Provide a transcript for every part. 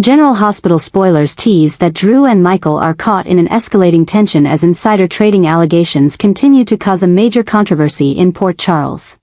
General Hospital spoilers tease that Drew and Michael are caught in an escalating tension as insider trading allegations continue to cause a major controversy in Port Charles.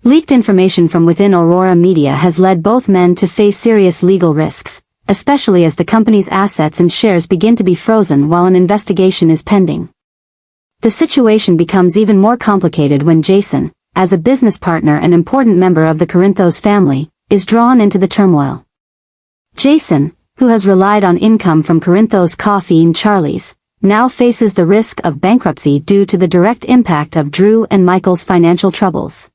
Leaked information from within Aurora Media has led both men to face serious legal risks, especially as the company's assets and shares begin to be frozen while an investigation is pending. The situation becomes even more complicated when Jason, as a business partner and important member of the Corinthos family, is drawn into the turmoil. Jason, who has relied on income from Corinthos Coffee and Charlie's, now faces the risk of bankruptcy due to the direct impact of Drew and Michael's financial troubles.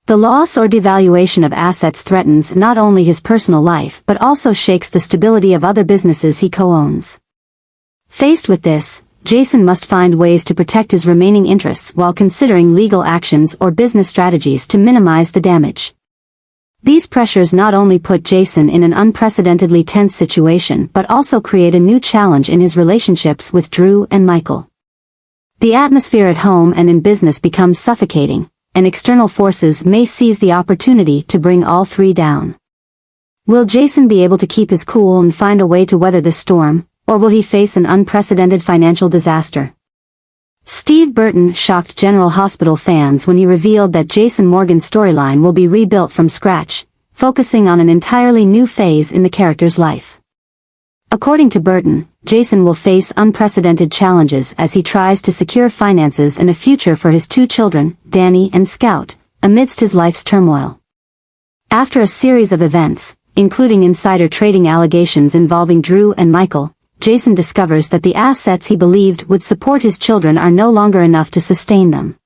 The loss or devaluation of assets threatens not only his personal life but also shakes the stability of other businesses he co-owns. Faced with this, Jason must find ways to protect his remaining interests while considering legal actions or business strategies to minimize the damage. These pressures not only put Jason in an unprecedentedly tense situation but also create a new challenge in his relationships with Drew and Michael. The atmosphere at home and in business becomes suffocating, and external forces may seize the opportunity to bring all three down. Will Jason be able to keep his cool and find a way to weather this storm, or will he face an unprecedented financial disaster? Steve Burton shocked General Hospital fans when he revealed that Jason Morgan's storyline will be rebuilt from scratch, focusing on an entirely new phase in the character's life. According to Burton, Jason will face unprecedented challenges as he tries to secure finances and a future for his two children, Danny and Scout, amidst his life's turmoil. After a series of events, including insider trading allegations involving Drew and Michael, Jason discovers that the assets he believed would support his children are no longer enough to sustain them.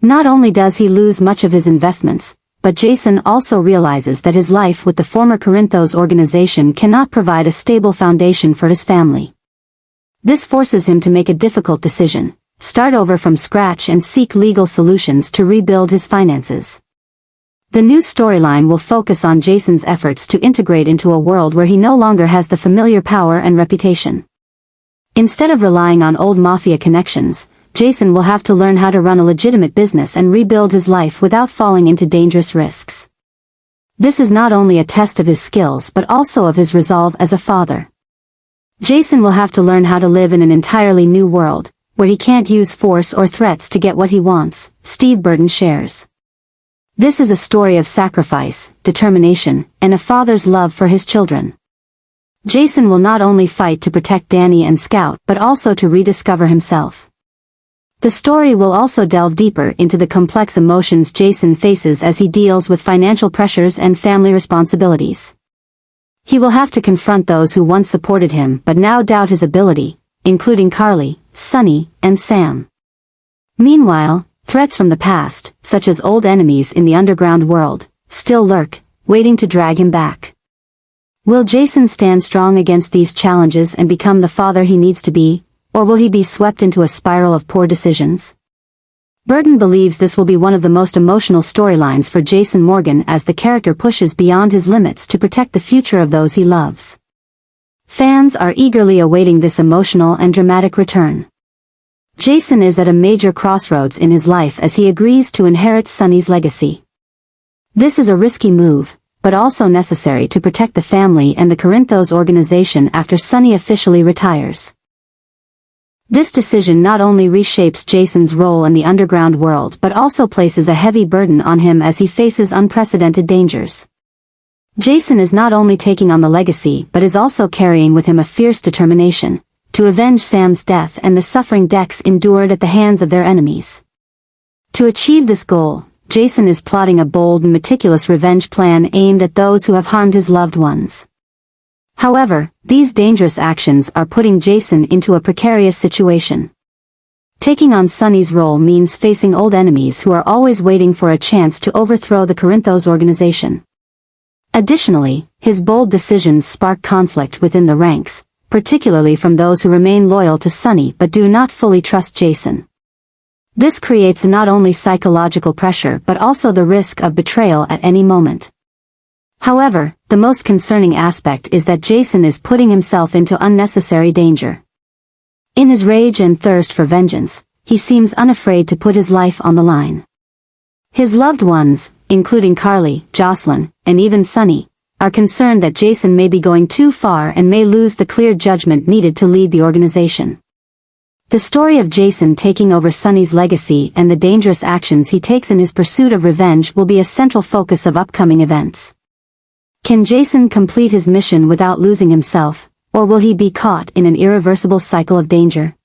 Not only does he lose much of his investments, but Jason also realizes that his life with the former Corinthos organization cannot provide a stable foundation for his family. This forces him to make a difficult decision: start over from scratch and seek legal solutions to rebuild his finances. The new storyline will focus on Jason's efforts to integrate into a world where he no longer has the familiar power and reputation. Instead of relying on old mafia connections, Jason will have to learn how to run a legitimate business and rebuild his life without falling into dangerous risks. This is not only a test of his skills but also of his resolve as a father. Jason will have to learn how to live in an entirely new world, where he can't use force or threats to get what he wants, Steve Burton shares. This is a story of sacrifice, determination, and a father's love for his children. Jason will not only fight to protect Danny and Scout but also to rediscover himself. The story will also delve deeper into the complex emotions Jason faces as he deals with financial pressures and family responsibilities. He will have to confront those who once supported him but now doubt his ability, including Carly, Sonny, and Sam. Meanwhile, threats from the past, such as old enemies in the underground world, still lurk, waiting to drag him back. Will Jason stand strong against these challenges and become the father he needs to be, or will he be swept into a spiral of poor decisions? Burton believes this will be one of the most emotional storylines for Jason Morgan as the character pushes beyond his limits to protect the future of those he loves. Fans are eagerly awaiting this emotional and dramatic return. Jason is at a major crossroads in his life as he agrees to inherit Sonny's legacy. This is a risky move, but also necessary to protect the family and the Corinthos organization after Sonny officially retires. This decision not only reshapes Jason's role in the underground world but also places a heavy burden on him as he faces unprecedented dangers. Jason is not only taking on the legacy but is also carrying with him a fierce determination to avenge Sam's death and the suffering Dex endured at the hands of their enemies. To achieve this goal, Jason is plotting a bold and meticulous revenge plan aimed at those who have harmed his loved ones. However, these dangerous actions are putting Jason into a precarious situation. Taking on Sonny's role means facing old enemies who are always waiting for a chance to overthrow the Corinthos organization. Additionally, his bold decisions spark conflict within the ranks, particularly from those who remain loyal to Sonny but do not fully trust Jason. This creates not only psychological pressure but also the risk of betrayal at any moment. However, the most concerning aspect is that Jason is putting himself into unnecessary danger. In his rage and thirst for vengeance, he seems unafraid to put his life on the line. His loved ones, including Carly, Jocelyn, and even Sonny, are concerned that Jason may be going too far and may lose the clear judgment needed to lead the organization. The story of Jason taking over Sonny's legacy and the dangerous actions he takes in his pursuit of revenge will be a central focus of upcoming events. Can Jason complete his mission without losing himself, or will he be caught in an irreversible cycle of danger?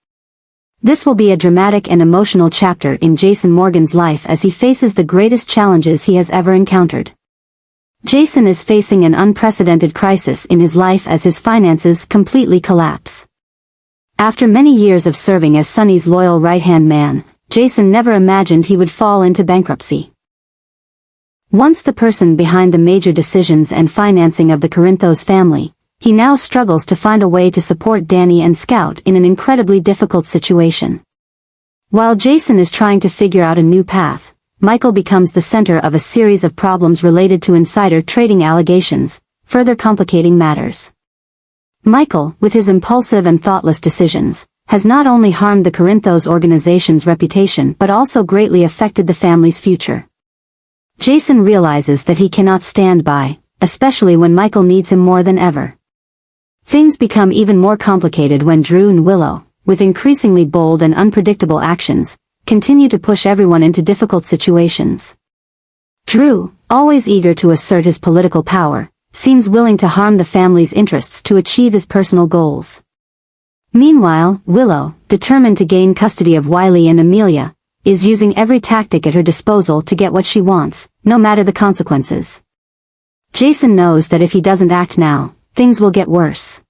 This will be a dramatic and emotional chapter in Jason Morgan's life as he faces the greatest challenges he has ever encountered. Jason is facing an unprecedented crisis in his life as his finances completely collapse. After many years of serving as Sonny's loyal right-hand man, Jason never imagined he would fall into bankruptcy. Once the person behind the major decisions and financing of the Corinthos family, he now struggles to find a way to support Danny and Scout in an incredibly difficult situation. While Jason is trying to figure out a new path, Michael becomes the center of a series of problems related to insider trading allegations, further complicating matters. Michael, with his impulsive and thoughtless decisions, has not only harmed the Corinthos organization's reputation but also greatly affected the family's future. Jason realizes that he cannot stand by, especially when Michael needs him more than ever. Things become even more complicated when Drew and Willow, with increasingly bold and unpredictable actions, continue to push everyone into difficult situations. Drew, always eager to assert his political power, seems willing to harm the family's interests to achieve his personal goals. Meanwhile, Willow, determined to gain custody of Wiley and Amelia, is using every tactic at her disposal to get what she wants, no matter the consequences. Jason knows that if he doesn't act now, things will get worse.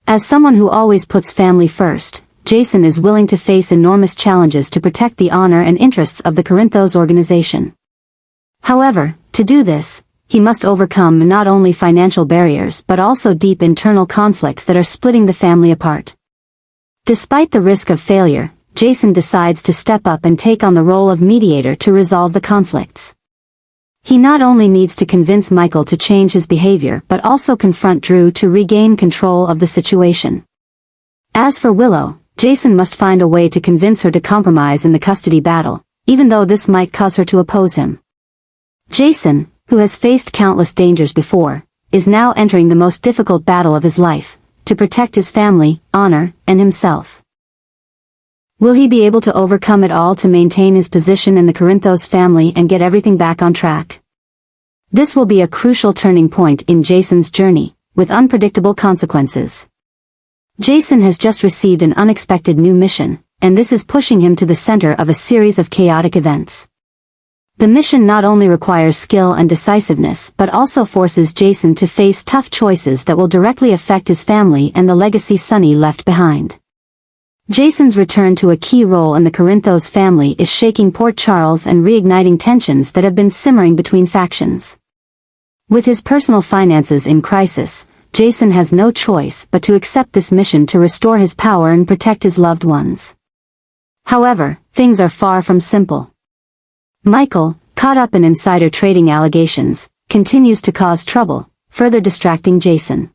As someone who always puts family first, Jason is willing to face enormous challenges to protect the honor and interests of the Corinthos organization. However, to do this, he must overcome not only financial barriers but also deep internal conflicts that are splitting the family apart. Despite the risk of failure, Jason decides to step up and take on the role of mediator to resolve the conflicts. He not only needs to convince Michael to change his behavior but also confront Drew to regain control of the situation. As for Willow, Jason must find a way to convince her to compromise in the custody battle, even though this might cause her to oppose him. Jason, who has faced countless dangers before, is now entering the most difficult battle of his life, to protect his family, honor, and himself. Will he be able to overcome it all to maintain his position in the Corinthos family and get everything back on track? This will be a crucial turning point in Jason's journey, with unpredictable consequences. Jason has just received an unexpected new mission, and this is pushing him to the center of a series of chaotic events. The mission not only requires skill and decisiveness but also forces Jason to face tough choices that will directly affect his family and the legacy Sonny left behind. Jason's return to a key role in the Corinthos family is shaking Port Charles and reigniting tensions that have been simmering between factions. With his personal finances in crisis, Jason has no choice but to accept this mission to restore his power and protect his loved ones. However, things are far from simple. Michael, caught up in insider trading allegations, continues to cause trouble, further distracting Jason.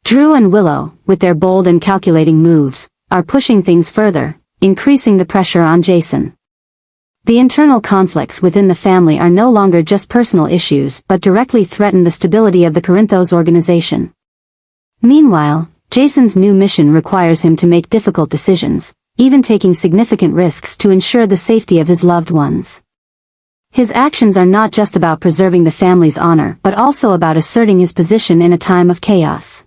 Drew and Willow, with their bold and calculating moves, are pushing things further, increasing the pressure on Jason. The internal conflicts within the family are no longer just personal issues but directly threaten the stability of the Corinthos organization. Meanwhile, Jason's new mission requires him to make difficult decisions, even taking significant risks to ensure the safety of his loved ones. His actions are not just about preserving the family's honor but also about asserting his position in a time of chaos.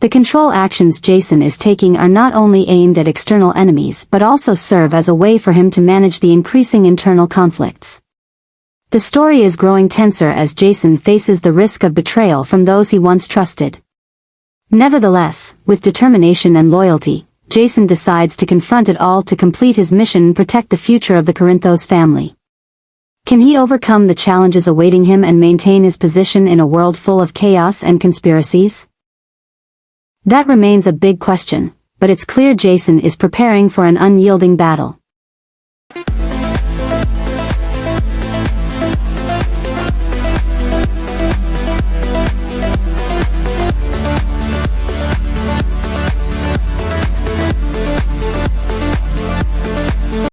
The control actions Jason is taking are not only aimed at external enemies but also serve as a way for him to manage the increasing internal conflicts. The story is growing tenser as Jason faces the risk of betrayal from those he once trusted. Nevertheless, with determination and loyalty, Jason decides to confront it all to complete his mission and protect the future of the Corinthos family. Can he overcome the challenges awaiting him and maintain his position in a world full of chaos and conspiracies? That remains a big question, but it's clear Jason is preparing for an unyielding battle.